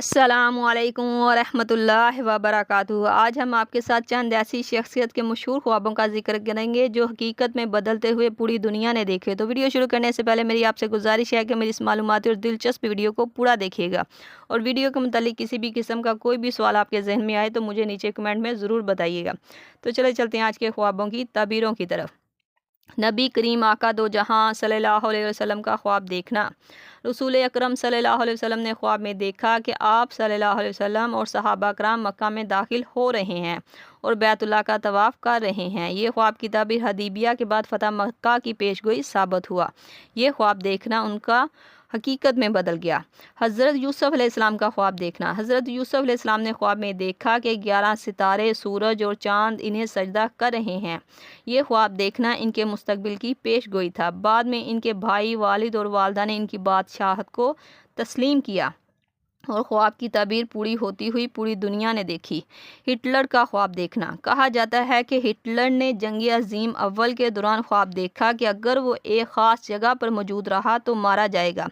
السلام علیکم ورحمۃ اللہ وبرکاتہ۔ آج ہم آپ کے ساتھ چند ایسی شخصیت کے مشہور خوابوں کا ذکر کریں گے جو حقیقت میں بدلتے ہوئے پوری دنیا نے دیکھے۔ تو ویڈیو شروع کرنے سے پہلے میری آپ سے گزارش ہے کہ میری اس معلوماتی اور دلچسپ ویڈیو کو پورا دیکھیے گا، اور ویڈیو کے متعلق کسی بھی قسم کا کوئی بھی سوال آپ کے ذہن میں آئے تو مجھے نیچے کمنٹ میں ضرور بتائیے گا۔ تو چلتے ہیں آج کے خوابوں کی تعبیروں کی طرف۔ نبی کریم آقا دو جہاں صلی اللہ علیہ وسلم کا خواب دیکھنا۔ رسول اکرم صلی اللہ علیہ وسلم نے خواب میں دیکھا کہ آپ صلی اللہ علیہ وسلم اور صحابہ کرام مکہ میں داخل ہو رہے ہیں اور بیت اللہ کا طواف کر رہے ہیں۔ یہ خواب کی تعبیر حدیبیہ کے بعد فتح مکہ کی پیشگوئی ثابت ہوا۔ یہ خواب دیکھنا ان کا حقیقت میں بدل گیا۔ حضرت یوسف علیہ السلام کا خواب دیکھنا۔ حضرت یوسف علیہ السلام نے خواب میں دیکھا کہ 11 ستارے، سورج اور چاند انہیں سجدہ کر رہے ہیں۔ یہ خواب دیکھنا ان کے مستقبل کی پیش گوئی تھا۔ بعد میں ان کے بھائی، والد اور والدہ نے ان کی بادشاہت کو تسلیم کیا اور خواب کی تعبیر پوری ہوتی ہوئی پوری دنیا نے دیکھی۔ ہٹلر کا خواب دیکھنا۔ کہا جاتا ہے کہ ہٹلر نے جنگ عظیم اول کے دوران خواب دیکھا کہ اگر وہ ایک خاص جگہ پر موجود رہا تو مارا جائے گا۔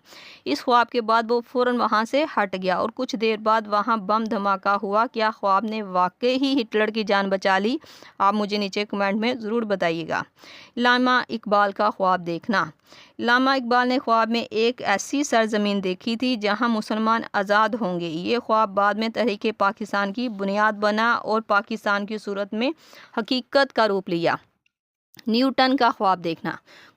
اس خواب کے بعد وہ فوراً وہاں سے ہٹ گیا اور کچھ دیر بعد وہاں بم دھماکہ ہوا۔ کیا خواب نے واقعی ہی ہٹلر کی جان بچا لی؟ آپ مجھے نیچے کمنٹ میں ضرور بتائیے گا۔ علامہ اقبال کا خواب دیکھنا۔ علامہ اقبال نے خواب میں ایک ایسی سرزمین دیکھی تھی جہاں مسلمان آزاد ہوں گے۔ یہ خواب بعد میں تحریک پاکستان کی بنیاد بنا اور پاکستان کی صورت میں حقیقت کا روپ لیا۔ نیوٹن کا خواب دیکھنا۔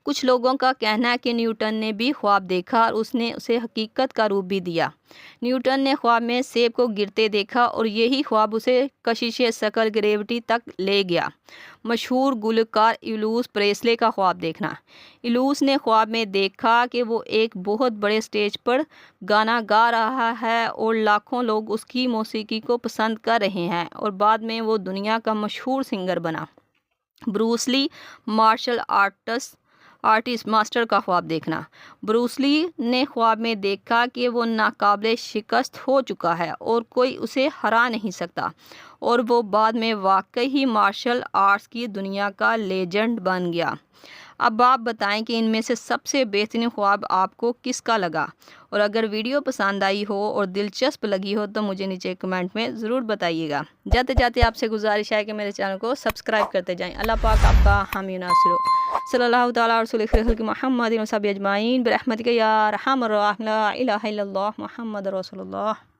کچھ لوگوں کا کہنا ہے کہ نیوٹن نے بھی خواب دیکھا اور اس نے اسے حقیقت کا روپ بھی دیا۔ نیوٹن نے خواب میں سیب کو گرتے دیکھا اور یہی خواب اسے کشش ثقل گریوٹی تک لے گیا۔ مشہور گلوکار ایلوس پریسلے کا خواب دیکھنا۔ ایلوس نے خواب میں دیکھا کہ وہ ایک بہت بڑے اسٹیج پر گانا گا رہا ہے اور لاکھوں لوگ اس کی موسیقی کو پسند کر رہے ہیں، اور بعد میں وہ دنیا کا مشہور سنگر بنا۔ بروس لی مارشل آرٹسٹ ماسٹر کا خواب دیکھنا۔ بروس لی نے خواب میں دیکھا کہ وہ ناقابل شکست ہو چکا ہے اور کوئی اسے ہرا نہیں سکتا، اور وہ بعد میں واقعی ہی مارشل آرٹس کی دنیا کا لیجنڈ بن گیا۔ اب آپ بتائیں کہ ان میں سے سب سے بہترین خواب آپ کو کس کا لگا، اور اگر ویڈیو پسند آئی ہو اور دلچسپ لگی ہو تو مجھے نیچے کمنٹ میں ضرور بتائیے گا۔ جاتے آپ سے گزارش ہے کہ میرے چینل کو سبسکرائب کرتے جائیں۔ اللہ پاک آپ کا حامی ناصر ہو۔ صلی اللہ تعالیٰ رسول خلق محمد و صحبہ اجمعین برحمتک یا ارحم الراحمین۔ لا الہ الا اللہ محمد رسول اللہ۔